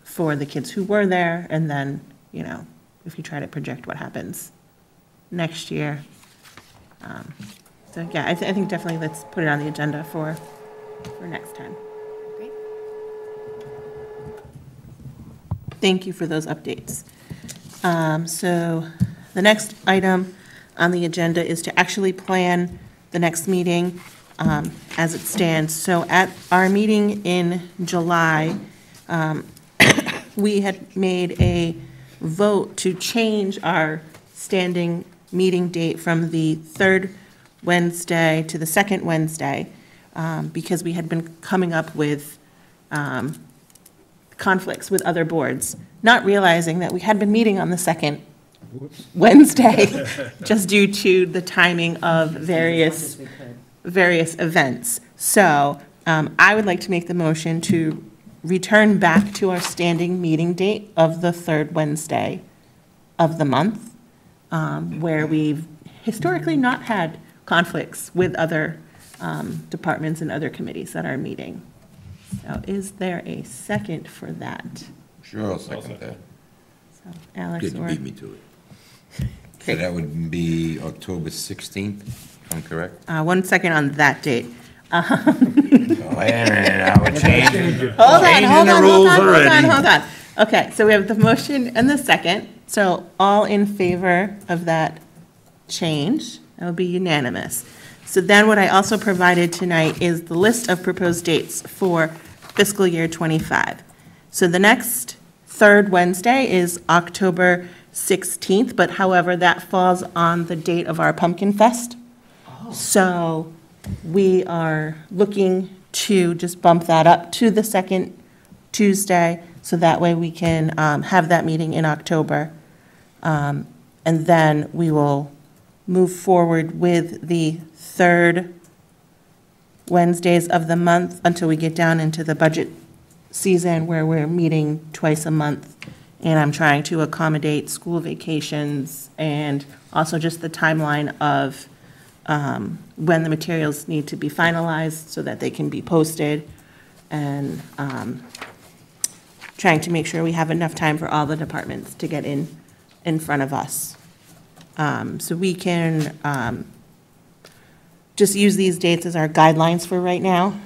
for the kids who were there. And then, if you try to project what happens next year. So yeah, I think definitely let's put it on the agenda for next time. Great. Thank you for those updates. So the next item on the agenda is to actually plan the next meeting as it stands. So at our meeting in July, we had made a vote to change our standing meeting date from the third Wednesday to the second Wednesday, because we had been coming up with conflicts with other boards, not realizing that we had been meeting on the second Wednesday, just due to the timing of various events. So I would like to make the motion to return back to our standing meeting date of the third Wednesday of the month, where we've historically not had conflicts with other departments and other committees that are meeting. So is there a second for that? Sure, I'll second that. So Alex Good, you or? beat me to it. So that would be October 16th, if I'm correct? 1 second on that date. Wait a minute, now we're changing. Hold on. Okay, so we have the motion and the second. So all in favor of that change? That would be unanimous. So then what I also provided tonight is the list of proposed dates for fiscal year '25. So the next third Wednesday is October 16th, but however, that falls on the date of our Pumpkin Fest. So we are looking to just bump that up to the second Tuesday, so that way we can have that meeting in October. And then we will move forward with the third Wednesdays of the month until we get down into the budget season, where we're meeting twice a month. And I'm trying to accommodate school vacations and also just the timeline of when the materials need to be finalized so that they can be posted, and trying to make sure we have enough time for all the departments to get in front of us. So we can just use these dates as our guidelines for right now.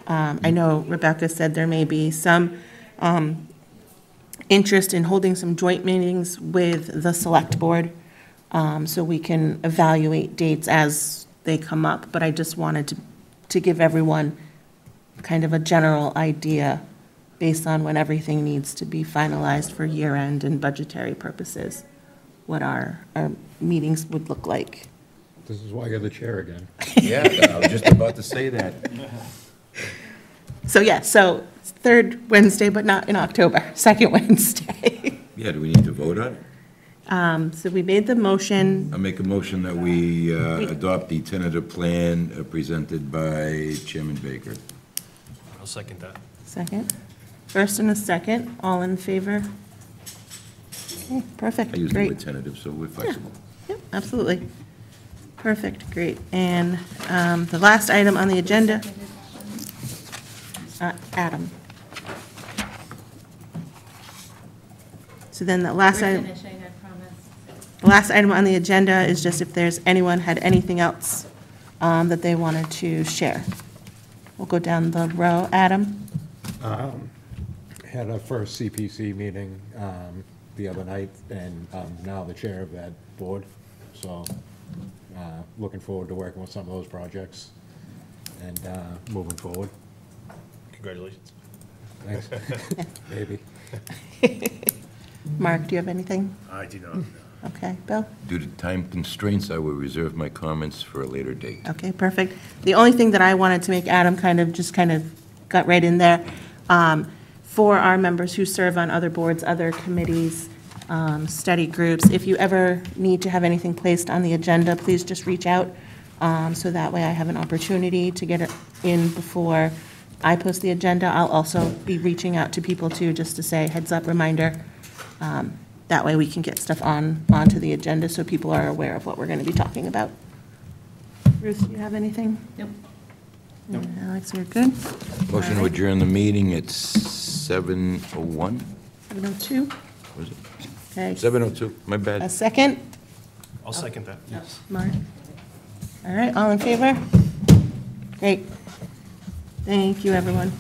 I know Rebecca said there may be some interest in holding some joint meetings with the select board, so we can evaluate dates as they come up. But I just wanted to give everyone kind of a general idea based on when everything needs to be finalized for year end and budgetary purposes, what our meetings would look like. This is why you're the chair again. Yeah, I was just about to say that. So, yeah, so it's third Wednesday, but not in October, second Wednesday. Yeah, do we need to vote on it? So we made the motion. I make a motion that we adopt the tentative plan presented by Chairman Baker. I'll second that. Second. First and a second, all in favor? Okay, perfect, I use the great. word tentative, so we're flexible. Yep, absolutely. Perfect, great. And the last item on the agenda, Adam. So then the last item. Finishing, I promise. The last item on the agenda is just if there's anyone had anything else that they wanted to share. We'll go down the row. Adam? Had our first CPC meeting the other night, and I'm now the chair of that board. So looking forward to working with some of those projects and moving forward. Congratulations. Thanks. Maybe. Mark, do you have anything? I do not. Okay, Bill? Due to time constraints, I will reserve my comments for a later date. Okay, perfect. The only thing that I wanted to make Adam kind of got right in there, for our members who serve on other boards, other committees, study groups, if you ever need to have anything placed on the agenda, please just reach out, so that way I have an opportunity to get it in before I post the agenda. I'll also be reaching out to people too, just to say heads up, reminder. That way we can get stuff onto the agenda so people are aware of what we're going to be talking about. Ruth, do you have anything? Nope. Alex, you're good? Motion to adjourn the meeting at 7:01? 7:02? Was it? Okay. 7:02, my A bad. second? I'll second that. Mark? All right, all in favor? Great. Thank you, everyone.